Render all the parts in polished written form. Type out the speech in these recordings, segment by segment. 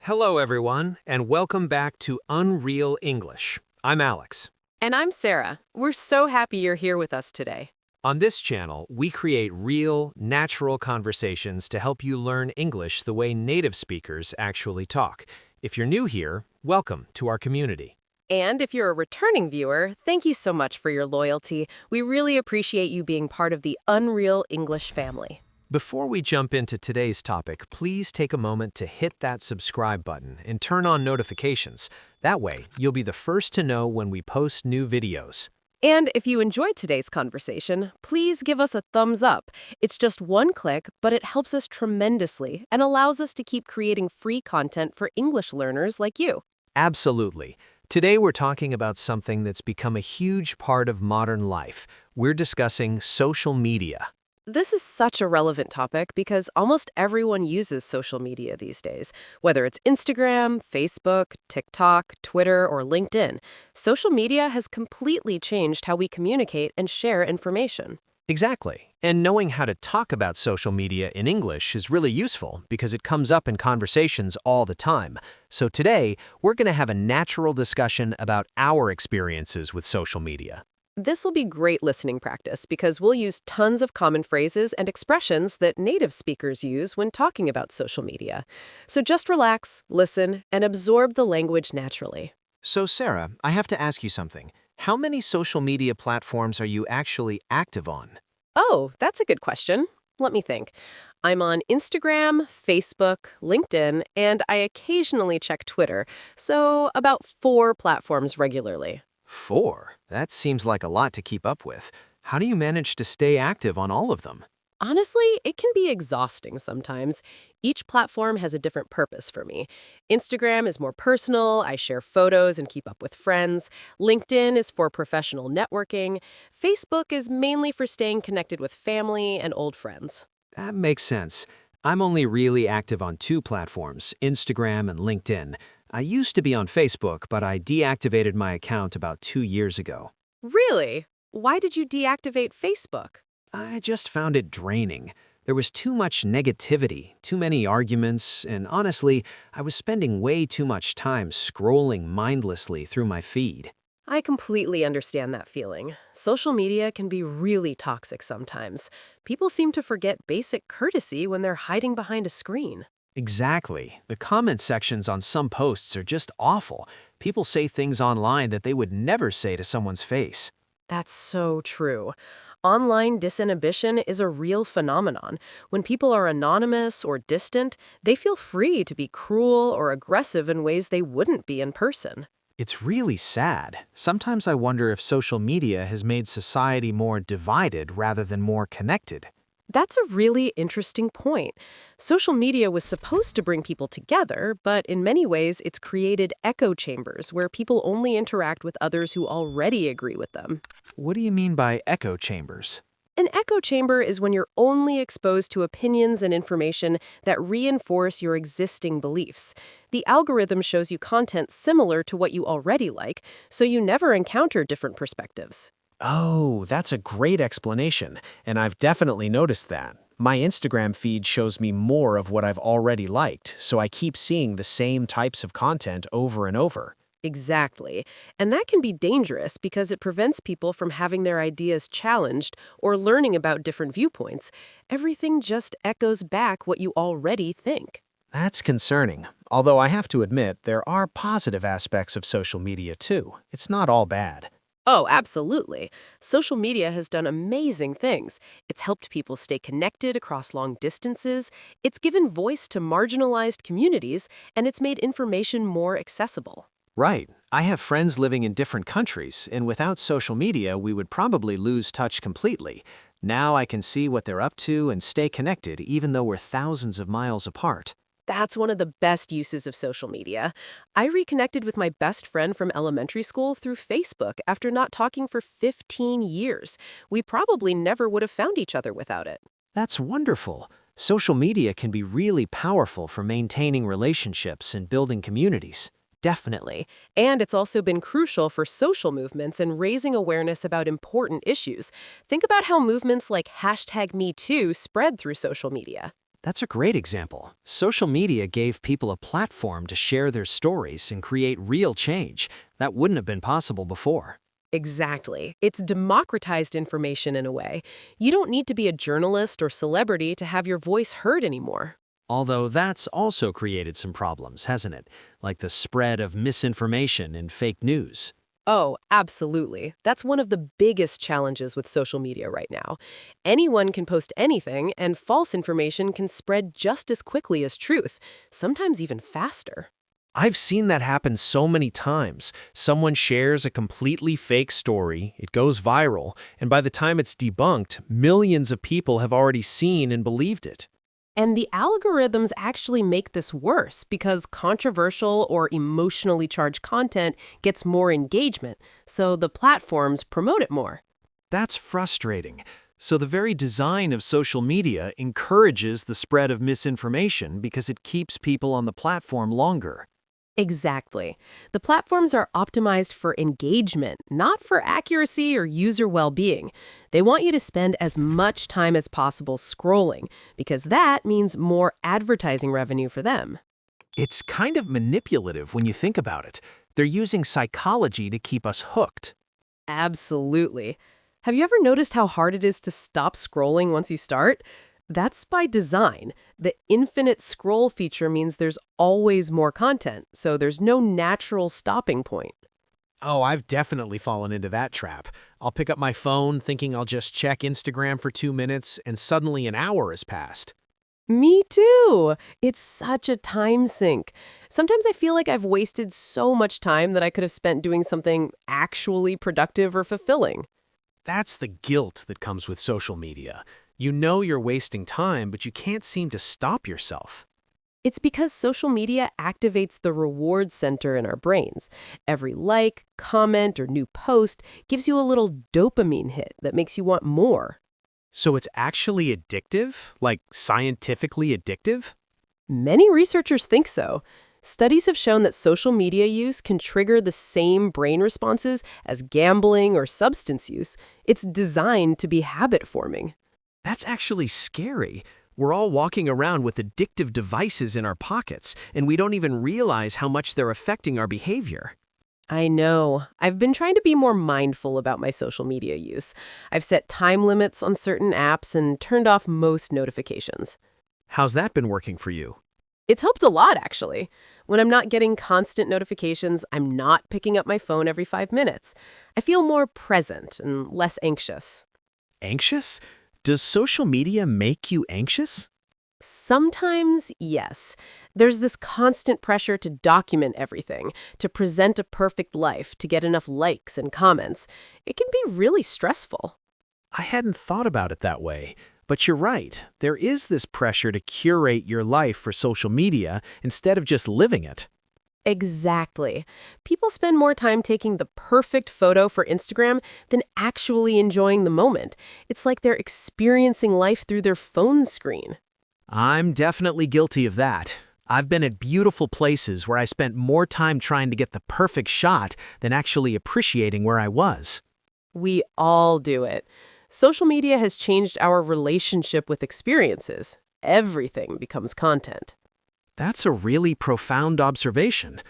Hello, everyone, and welcome back to Unreal English. I'm Alex. And I'm Sarah. We're so happy you're here with us today. On this channel, we create real, natural conversations to help you learn English the way native speakers actually talk. If you're new here, welcome to our community. And if you're a returning viewer, thank you so much for your loyalty. We really appreciate you being part of the Unreal English family. Before we jump into today's topic, please take a moment to hit that subscribe button and turn on notifications. That way, you'll be the first to know when we post new videos. And if you enjoyed today's conversation, please give us a thumbs up. It's just one click, but it helps us tremendously and allows us to keep creating free content for English learners like you. Absolutely. Today we're talking about something that's become a huge part of modern life. We're discussing social media. This is such a relevant topic because almost everyone uses social media these days. Whether it's Instagram, Facebook, TikTok, Twitter, or LinkedIn, social media has completely changed how we communicate and share information. Exactly. And knowing how to talk about social media in English is really useful because it comes up in conversations all the time. So today, we're going to have a natural discussion about our experiences with social media. This will be great listening practice because we'll use tons of common phrases and expressions that native speakers use when talking about social media. So just relax, listen, and absorb the language naturally. So Sarah, I have to ask you something. How many social media platforms are you actually active on? Oh, that's a good question. Let me think. I'm on Instagram, Facebook, LinkedIn, and I occasionally check Twitter, so about 4 platforms regularly. 4? That seems like a lot to keep up with. How do you manage to stay active on all of them? Honestly, it can be exhausting sometimes. Each platform has a different purpose for me. Instagram is more personal, I share photos and keep up with friends. LinkedIn is for professional networking. Facebook is mainly for staying connected with family and old friends. That makes sense. I'm only really active on 2 platforms, Instagram and LinkedIn. I used to be on Facebook, but I deactivated my account about 2 years ago. Really? Why did you deactivate Facebook? I just found it draining. There was too much negativity, too many arguments, and honestly, I was spending way too much time scrolling mindlessly through my feed. I completely understand that feeling. Social media can be really toxic sometimes. People seem to forget basic courtesy when they're hiding behind a screen. Exactly. The comment sections on some posts are just awful. People say things online that they would never say to someone's face. That's so true. Online disinhibition is a real phenomenon. When people are anonymous or distant, they feel free to be cruel or aggressive in ways they wouldn't be in person. It's really sad. Sometimes I wonder if social media has made society more divided rather than more connected. That's a really interesting point. Social media was supposed to bring people together, but in many ways it's created echo chambers where people only interact with others who already agree with them. What do you mean by echo chambers? An echo chamber is when you're only exposed to opinions and information that reinforce your existing beliefs. The algorithm shows you content similar to what you already like, so you never encounter different perspectives. Oh, that's a great explanation, and I've definitely noticed that. My Instagram feed shows me more of what I've already liked, so I keep seeing the same types of content over and over. Exactly. And that can be dangerous because it prevents people from having their ideas challenged or learning about different viewpoints. Everything just echoes back what you already think. That's concerning, although I have to admit there are positive aspects of social media too. It's not all bad. Oh, absolutely. Social media has done amazing things. It's helped people stay connected across long distances, it's given voice to marginalized communities, and it's made information more accessible. Right. I have friends living in different countries, and without social media, we would probably lose touch completely. Now I can see what they're up to and stay connected even though we're thousands of miles apart. That's one of the best uses of social media. I reconnected with my best friend from elementary school through Facebook after not talking for 15 years. We probably never would have found each other without it. That's wonderful. Social media can be really powerful for maintaining relationships and building communities. Definitely. And it's also been crucial for social movements and raising awareness about important issues. Think about how movements like #MeToo spread through social media. That's a great example. Social media gave people a platform to share their stories and create real change. That wouldn't have been possible before. Exactly. It's democratized information in a way. You don't need to be a journalist or celebrity to have your voice heard anymore. Although that's also created some problems, hasn't it? Like the spread of misinformation and fake news. Oh, absolutely. That's one of the biggest challenges with social media right now. Anyone can post anything, and false information can spread just as quickly as truth, sometimes even faster. I've seen that happen so many times. Someone shares a completely fake story, it goes viral, and by the time it's debunked, millions of people have already seen and believed it. And the algorithms actually make this worse because controversial or emotionally charged content gets more engagement, so the platforms promote it more. That's frustrating. So the very design of social media encourages the spread of misinformation because it keeps people on the platform longer. Exactly. The platforms are optimized for engagement, not for accuracy or user well-being. They want you to spend as much time as possible scrolling, because that means more advertising revenue for them. It's kind of manipulative when you think about it. They're using psychology to keep us hooked. Absolutely. Have you ever noticed how hard it is to stop scrolling once you start? That's by design. The infinite scroll feature means there's always more content, so there's no natural stopping point. Oh, I've definitely fallen into that trap. I'll pick up my phone thinking I'll just check Instagram for 2 minutes, and suddenly an hour has passed. Me too. It's such a time sink. Sometimes I feel like I've wasted so much time that I could have spent doing something actually productive or fulfilling. That's the guilt that comes with social media. You know you're wasting time, but you can't seem to stop yourself. It's because social media activates the reward center in our brains. Every like, comment, or new post gives you a little dopamine hit that makes you want more. So it's actually addictive? Like scientifically addictive? Many researchers think so. Studies have shown that social media use can trigger the same brain responses as gambling or substance use. It's designed to be habit forming. That's actually scary. We're all walking around with addictive devices in our pockets, and we don't even realize how much they're affecting our behavior. I know. I've been trying to be more mindful about my social media use. I've set time limits on certain apps and turned off most notifications. How's that been working for you? It's helped a lot, actually. When I'm not getting constant notifications, I'm not picking up my phone every 5 minutes. I feel more present and less anxious. Anxious? Does social media make you anxious? Sometimes, yes. There's this constant pressure to document everything, to present a perfect life, to get enough likes and comments. It can be really stressful. I hadn't thought about it that way. But you're right. There is this pressure to curate your life for social media instead of just living it. Exactly. People spend more time taking the perfect photo for Instagram than actually enjoying the moment. It's like they're experiencing life through their phone screen. I'm definitely guilty of that. I've been at beautiful places where I spent more time trying to get the perfect shot than actually appreciating where I was. We all do it. Social media has changed our relationship with experiences. Everything becomes content. That's a really profound observation.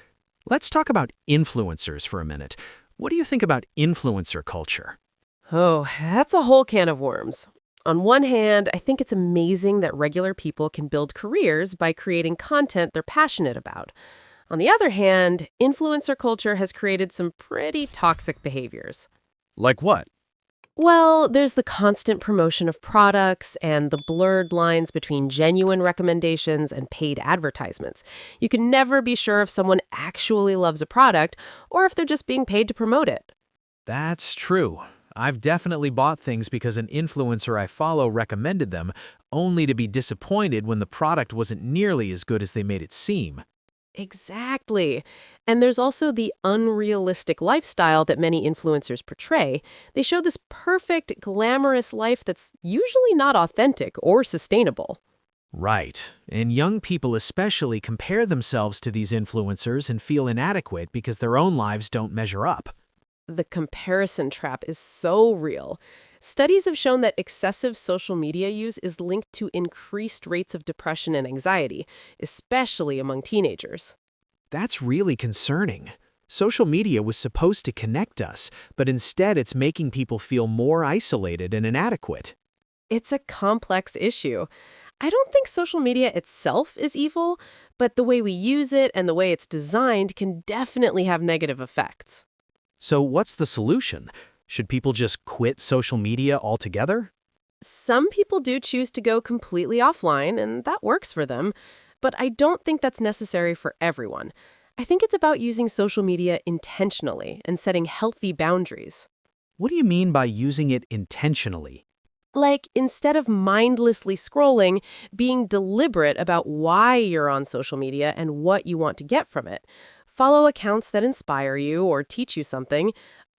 Let's talk about influencers for a minute. What do you think about influencer culture? Oh, that's a whole can of worms. On one hand, I think it's amazing that regular people can build careers by creating content they're passionate about. On the other hand, influencer culture has created some pretty toxic behaviors. Like what? Well, there's the constant promotion of products and the blurred lines between genuine recommendations and paid advertisements. You can never be sure if someone actually loves a product or if they're just being paid to promote it. That's true. I've definitely bought things because an influencer I follow recommended them, only to be disappointed when the product wasn't nearly as good as they made it seem. Exactly. And there's also the unrealistic lifestyle that many influencers portray. They show this perfect, glamorous life that's usually not authentic or sustainable. Right. And young people especially compare themselves to these influencers and feel inadequate because their own lives don't measure up. The comparison trap is so real. Studies have shown that excessive social media use is linked to increased rates of depression and anxiety, especially among teenagers. That's really concerning. Social media was supposed to connect us, but instead it's making people feel more isolated and inadequate. It's a complex issue. I don't think social media itself is evil, but the way we use it and the way it's designed can definitely have negative effects. So what's the solution? Should people just quit social media altogether? Some people do choose to go completely offline, and that works for them, but I don't think that's necessary for everyone. I think it's about using social media intentionally and setting healthy boundaries. What do you mean by using it intentionally? Like, instead of mindlessly scrolling, being deliberate about why you're on social media and what you want to get from it. Follow accounts that inspire you or teach you something.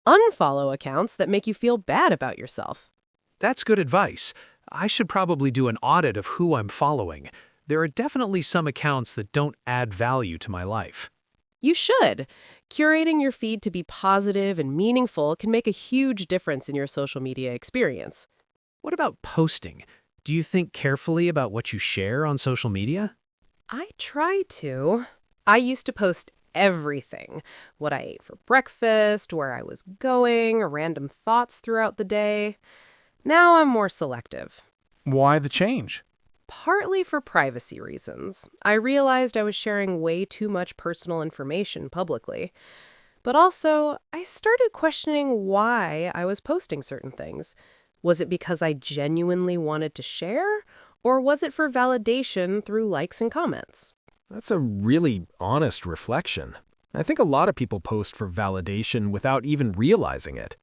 Unfollow accounts that make you feel bad about yourself. That's good advice. I should probably do an audit of who I'm following. There are definitely some accounts that don't add value to my life. You should. Curating your feed to be positive and meaningful can make a huge difference in your social media experience. What about posting? Do you think carefully about what you share on social media? I try to. I used to post everything: what I ate for breakfast, where I was going, random thoughts throughout the day. Now I'm more selective. Why the change? Partly for privacy reasons. I realized I was sharing way too much personal information publicly. But also, I started questioning why I was posting certain things. Was it because I genuinely wanted to share, or was it for validation through likes and comments? That's a really honest reflection. I think a lot of people post for validation without even realizing it.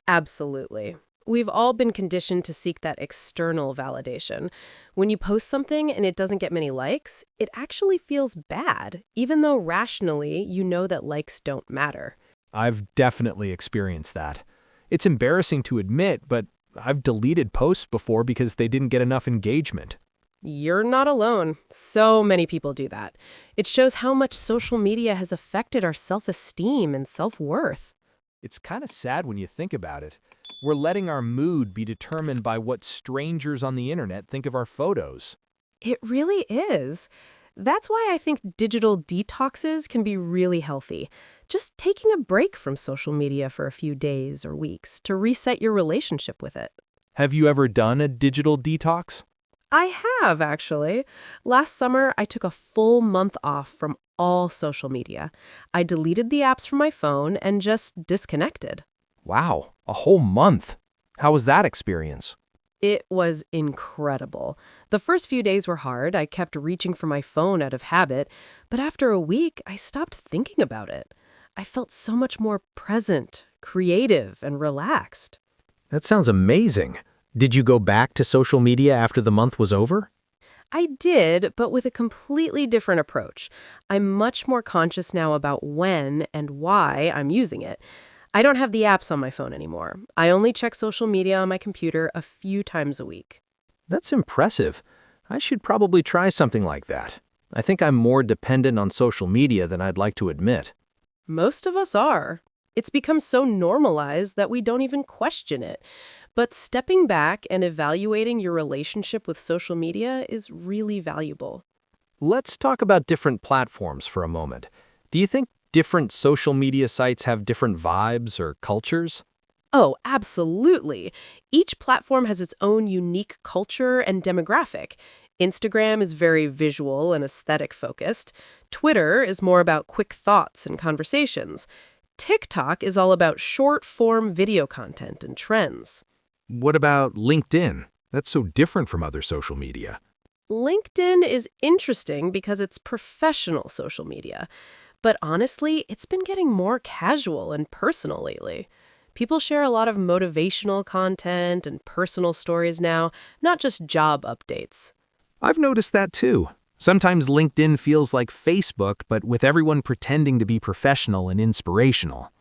Absolutely. We've all been conditioned to seek that external validation. When you post something and it doesn't get many likes, it actually feels bad, even though rationally you know that likes don't matter. I've definitely experienced that. It's embarrassing to admit, but I've deleted posts before because they didn't get enough engagement. You're not alone. So many people do that. It shows how much social media has affected our self-esteem and self-worth. It's kind of sad when you think about it. We're letting our mood be determined by what strangers on the internet think of our photos. It really is. That's why I think digital detoxes can be really healthy. Just taking a break from social media for a few days or weeks to reset your relationship with it. Have you ever done a digital detox? I have, actually. Last summer, I took a full month off from all social media. I deleted the apps from my phone and just disconnected. Wow, a whole month. How was that experience? It was incredible. The first few days were hard. I kept reaching for my phone out of habit, but after a week, I stopped thinking about it. I felt so much more present, creative, and relaxed. That sounds amazing. Did you go back to social media after the month was over? I did, but with a completely different approach. I'm much more conscious now about when and why I'm using it. I don't have the apps on my phone anymore. I only check social media on my computer a few times a week. That's impressive. I should probably try something like that. I think I'm more dependent on social media than I'd like to admit. Most of us are. It's become so normalized that we don't even question it. But stepping back and evaluating your relationship with social media is really valuable. Let's talk about different platforms for a moment. Do you think different social media sites have different vibes or cultures? Oh, absolutely. Each platform has its own unique culture and demographic. Instagram is very visual and aesthetic focused. Twitter is more about quick thoughts and conversations. TikTok is all about short-form video content and trends. What about LinkedIn? That's so different from other social media. LinkedIn is interesting because it's professional social media. But honestly, it's been getting more casual and personal lately. People share a lot of motivational content and personal stories now, not just job updates. I've noticed that too. Sometimes LinkedIn feels like Facebook, but with everyone pretending to be professional and inspirational.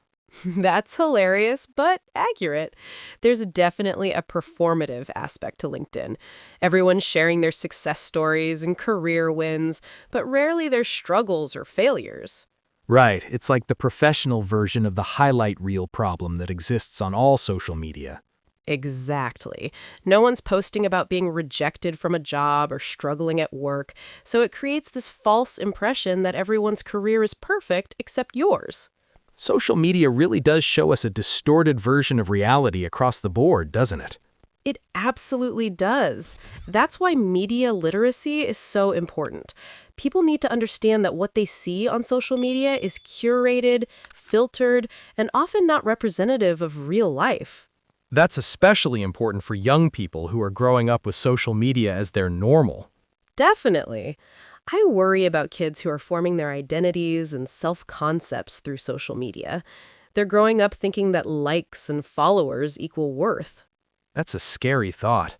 That's hilarious, but accurate. There's definitely a performative aspect to LinkedIn. Everyone's sharing their success stories and career wins, but rarely their struggles or failures. Right, it's like the professional version of the highlight reel problem that exists on all social media. Exactly. No one's posting about being rejected from a job or struggling at work, so it creates this false impression that everyone's career is perfect except yours. Social media really does show us a distorted version of reality across the board, doesn't it? It absolutely does. That's why media literacy is so important. People need to understand that what they see on social media is curated, filtered, and often not representative of real life. That's especially important for young people who are growing up with social media as their normal. Definitely. I worry about kids who are forming their identities and self-concepts through social media. They're growing up thinking that likes and followers equal worth. That's a scary thought.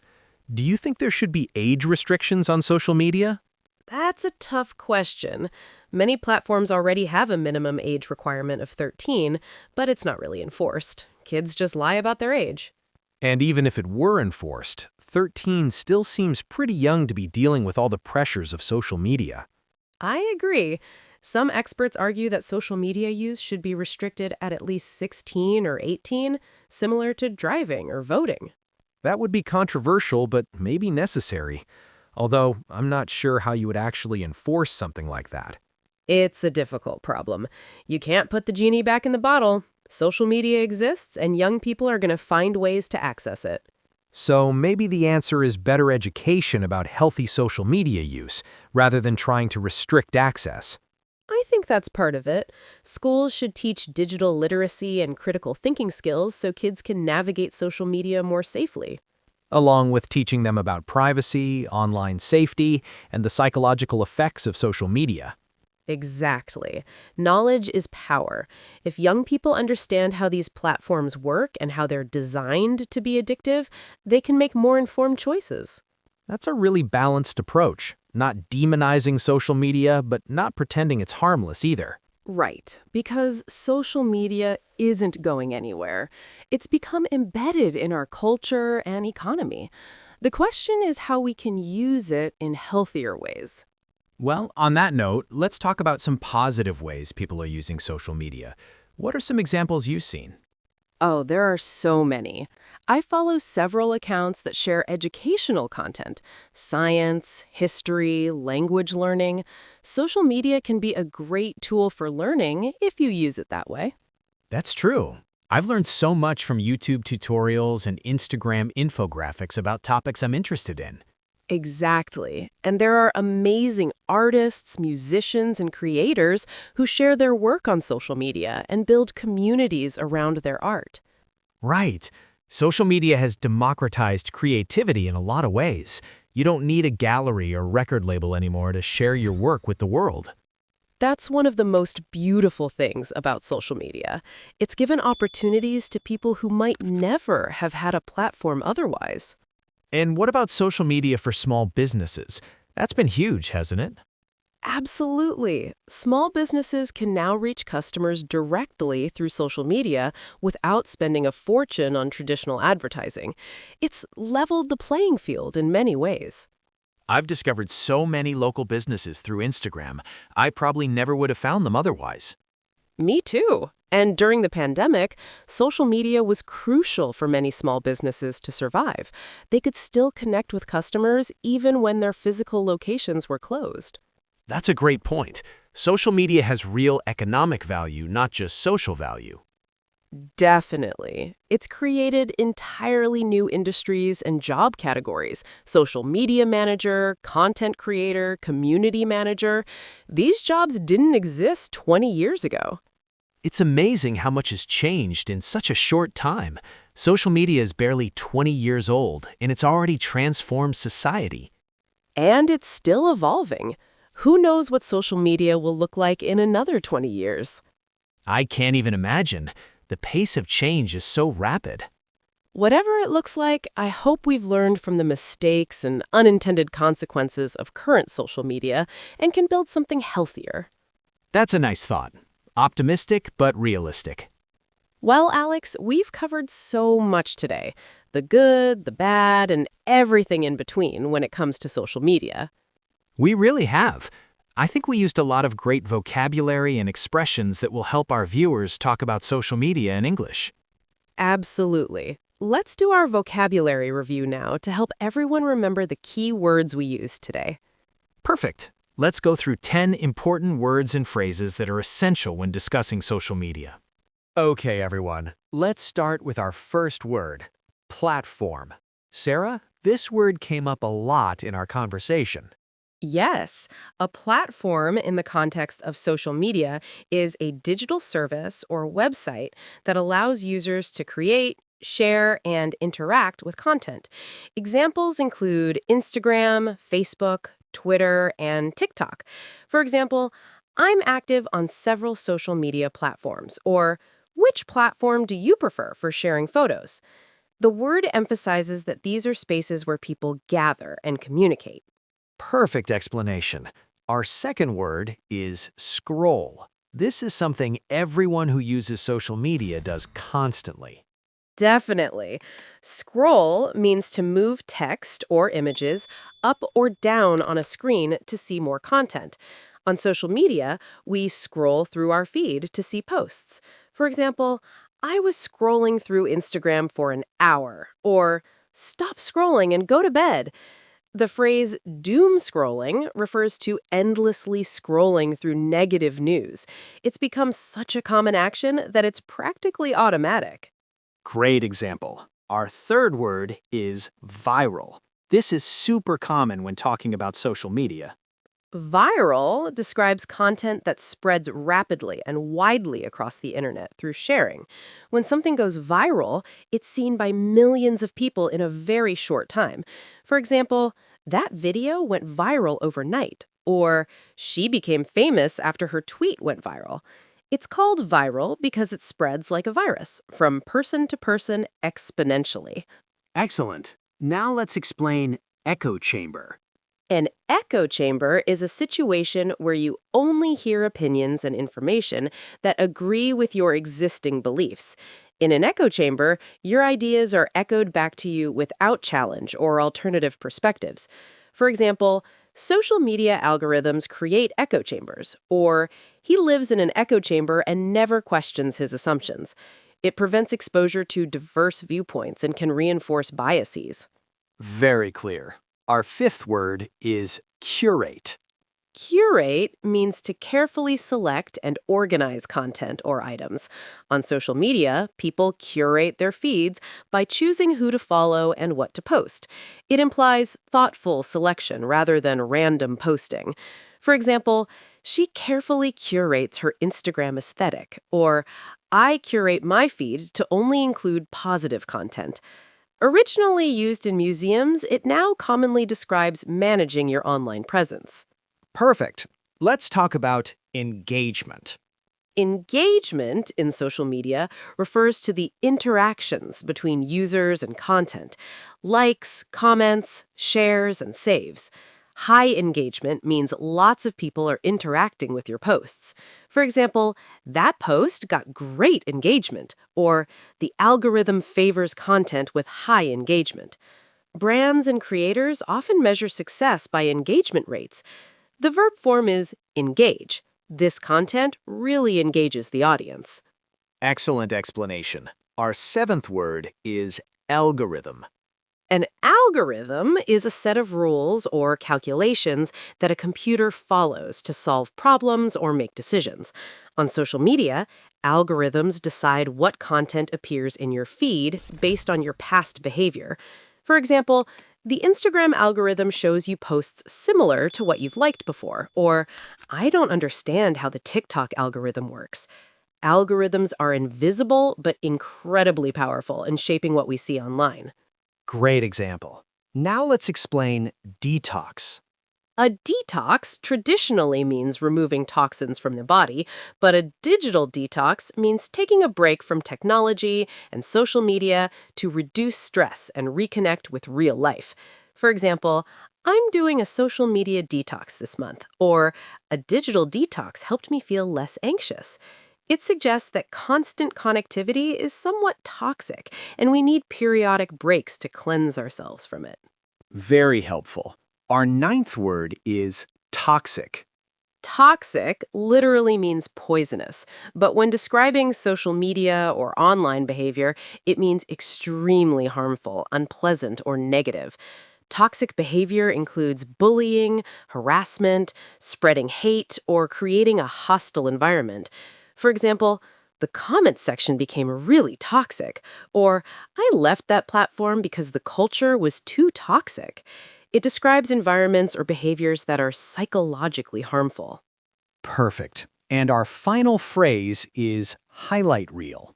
Do you think there should be age restrictions on social media? That's a tough question. Many platforms already have a minimum age requirement of 13, but it's not really enforced. Kids just lie about their age. And even if it were enforced, 13 still seems pretty young to be dealing with all the pressures of social media. I agree. Some experts argue that social media use should be restricted at least 16 or 18, similar to driving or voting. That would be controversial, but maybe necessary. Although, I'm not sure how you would actually enforce something like that. It's a difficult problem. You can't put the genie back in the bottle. Social media exists, and young people are going to find ways to access it. So maybe the answer is better education about healthy social media use, rather than trying to restrict access. I think that's part of it. Schools should teach digital literacy and critical thinking skills so kids can navigate social media more safely. Along with teaching them about privacy, online safety, and the psychological effects of social media. Exactly. Knowledge is power. If young people understand how these platforms work and how they're designed to be addictive, they can make more informed choices. That's a really balanced approach, not demonizing social media, but not pretending it's harmless either. Right, because social media isn't going anywhere. It's become embedded in our culture and economy. The question is how we can use it in healthier ways. Well, on that note, let's talk about some positive ways people are using social media. What are some examples you've seen? Oh, there are so many. I follow several accounts that share educational content, science, history, language learning. Social media can be a great tool for learning if you use it that way. That's true. I've learned so much from YouTube tutorials and Instagram infographics about topics I'm interested in. Exactly. And there are amazing artists, musicians, and creators who share their work on social media and build communities around their art. Right. Social media has democratized creativity in a lot of ways. You don't need a gallery or record label anymore to share your work with the world. That's one of the most beautiful things about social media. It's given opportunities to people who might never have had a platform otherwise. And what about social media for small businesses? That's been huge, hasn't it? Absolutely. Small businesses can now reach customers directly through social media without spending a fortune on traditional advertising. It's leveled the playing field in many ways. I've discovered so many local businesses through Instagram. I probably never would have found them otherwise. Me too. And during the pandemic, social media was crucial for many small businesses to survive. They could still connect with customers even when their physical locations were closed. That's a great point. Social media has real economic value, not just social value. Definitely. It's created entirely new industries and job categories. Social media manager, content creator, community manager. These jobs didn't exist 20 years ago. It's amazing how much has changed in such a short time. Social media is barely 20 years old, and it's already transformed society. And it's still evolving. Who knows what social media will look like in another 20 years? I can't even imagine. The pace of change is so rapid. Whatever it looks like, I hope we've learned from the mistakes and unintended consequences of current social media and can build something healthier. That's a nice thought. Optimistic, but realistic. Well, Alex, we've covered so much today. The good, the bad, and everything in between when it comes to social media. We really have. I think we used a lot of great vocabulary and expressions that will help our viewers talk about social media in English. Absolutely. Let's do our vocabulary review now to help everyone remember the key words we used today. Perfect. Let's go through 10 important words and phrases that are essential when discussing social media. Okay, everyone. Let's start with our first word, platform. Sarah, this word came up a lot in our conversation. Yes, a platform in the context of social media is a digital service or website that allows users to create, share, and interact with content. Examples include Instagram, Facebook, Twitter, and TikTok. For example, I'm active on several social media platforms, or which platform do you prefer for sharing photos? The word emphasizes that these are spaces where people gather and communicate. Perfect explanation. Our second word is scroll. This is something everyone who uses social media does constantly. Definitely. Scroll means to move text or images up or down on a screen to see more content. On social media, we scroll through our feed to see posts. For example, I was scrolling through Instagram for an hour, or stop scrolling and go to bed. The phrase doom scrolling refers to endlessly scrolling through negative news. It's become such a common action that it's practically automatic. Great example. Our third word is viral. This is super common when talking about social media. Viral describes content that spreads rapidly and widely across the internet through sharing. When something goes viral, it's seen by millions of people in a very short time. For example, that video went viral overnight, or she became famous after her tweet went viral. It's called viral because it spreads like a virus, from person to person exponentially. Excellent. Now let's explain echo chamber. An echo chamber is a situation where you only hear opinions and information that agree with your existing beliefs. In an echo chamber, your ideas are echoed back to you without challenge or alternative perspectives. For example, social media algorithms create echo chambers, or he lives in an echo chamber and never questions his assumptions. It prevents exposure to diverse viewpoints and can reinforce biases. Very clear. Our fifth word is curate. Curate means to carefully select and organize content or items. On social media, people curate their feeds by choosing who to follow and what to post. It implies thoughtful selection rather than random posting. For example, she carefully curates her Instagram aesthetic, or I curate my feed to only include positive content. Originally used in museums, it now commonly describes managing your online presence. Perfect. Let's talk about engagement. Engagement in social media refers to the interactions between users and content, likes, comments, shares, and saves. High engagement means lots of people are interacting with your posts. For example, that post got great engagement, or the algorithm favors content with high engagement. Brands and creators often measure success by engagement rates. The verb form is engage. This content really engages the audience. Excellent explanation. Our seventh word is algorithm. An algorithm is a set of rules or calculations that a computer follows to solve problems or make decisions. On social media, algorithms decide what content appears in your feed based on your past behavior. For example, the Instagram algorithm shows you posts similar to what you've liked before, or I don't understand how the TikTok algorithm works. Algorithms are invisible but incredibly powerful in shaping what we see online. Great example. Now let's explain detox. A detox traditionally means removing toxins from the body, but a digital detox means taking a break from technology and social media to reduce stress and reconnect with real life. For example, I'm doing a social media detox this month, or a digital detox helped me feel less anxious. It suggests that constant connectivity is somewhat toxic, and we need periodic breaks to cleanse ourselves from it. Very helpful. Our ninth word is toxic. Toxic literally means poisonous, but when describing social media or online behavior, it means extremely harmful, unpleasant, or negative. Toxic behavior includes bullying, harassment, spreading hate, or creating a hostile environment. For example, the comment section became really toxic, or I left that platform because the culture was too toxic. It describes environments or behaviors that are psychologically harmful. Perfect. And our final phrase is highlight reel.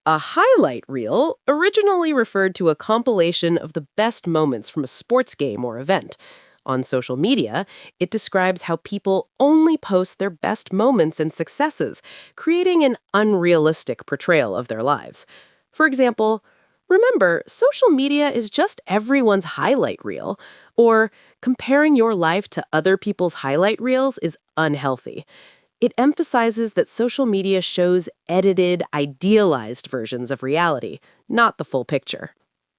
A highlight reel originally referred to a compilation of the best moments from a sports game or event. On social media, it describes how people only post their best moments and successes, creating an unrealistic portrayal of their lives. For example, remember, social media is just everyone's highlight reel, or comparing your life to other people's highlight reels is unhealthy. It emphasizes that social media shows edited, idealized versions of reality, not the full picture.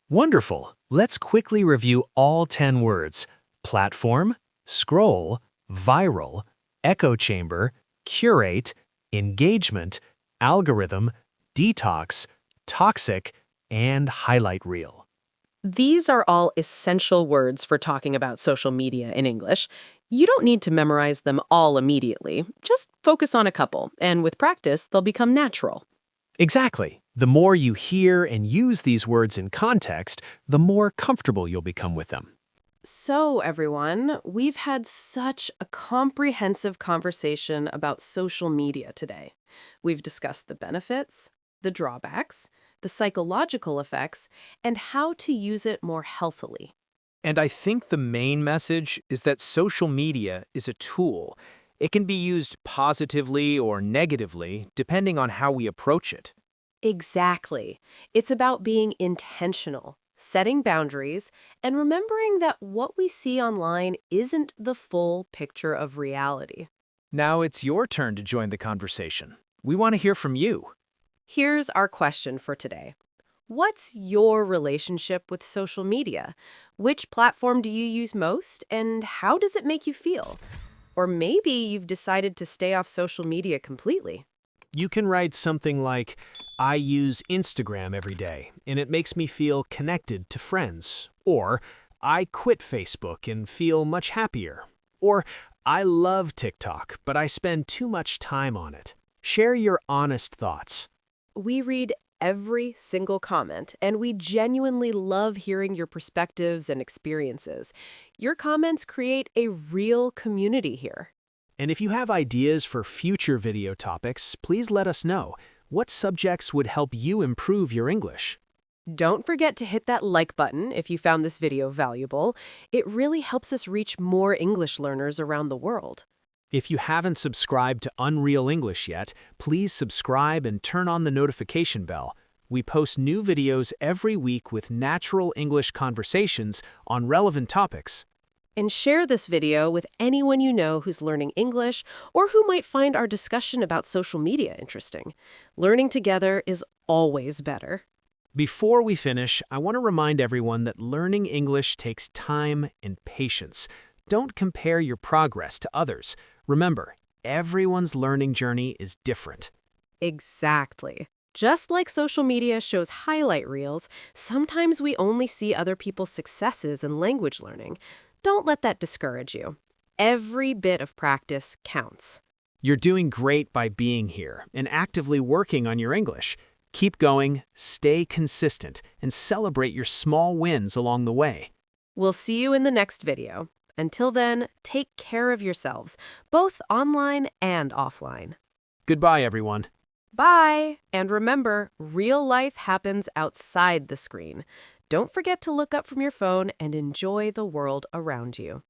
Wonderful. Let's quickly review all 10 words: platform, scroll, viral, echo chamber, curate, engagement, algorithm, detox, toxic, and highlight reel. These are all essential words for talking about social media in English. You don't need to memorize them all immediately. Just focus on a couple, and with practice, they'll become natural. Exactly. The more you hear and use these words in context, the more comfortable you'll become with them. So, everyone, we've had such a comprehensive conversation about social media today. We've discussed the benefits, the drawbacks, the psychological effects, and how to use it more healthily. And I think the main message is that social media is a tool. It can be used positively or negatively, depending on how we approach it. Exactly. It's about being intentional, setting boundaries, and remembering that what we see online isn't the full picture of reality. Now it's your turn to join the conversation. We want to hear from you. Here's our question for today. What's your relationship with social media? Which platform do you use most, and how does it make you feel? Or maybe you've decided to stay off social media completely. You can write something like, I use Instagram every day, and it makes me feel connected to friends. Or, I quit Facebook and feel much happier. Or, I love TikTok, but I spend too much time on it. Share your honest thoughts. We read every single comment, and we genuinely love hearing your perspectives and experiences. Your comments create a real community here. And if you have ideas for future video topics, please let us know. What subjects would help you improve your English? Don't forget to hit that like button if you found this video valuable. It really helps us reach more English learners around the world. If you haven't subscribed to Unreal English yet, please subscribe and turn on the notification bell. We post new videos every week with natural English conversations on relevant topics. And share this video with anyone you know who's learning English or who might find our discussion about social media interesting. Learning together is always better. Before we finish, I want to remind everyone that learning English takes time and patience. Don't compare your progress to others. Remember, everyone's learning journey is different. Exactly. Just like social media shows highlight reels, sometimes we only see other people's successes in language learning. Don't let that discourage you. Every bit of practice counts. You're doing great by being here and actively working on your English. Keep going, stay consistent, and celebrate your small wins along the way. We'll see you in the next video. Until then, take care of yourselves, both online and offline. Goodbye, everyone. Bye! And remember, real life happens outside the screen. Don't forget to look up from your phone and enjoy the world around you.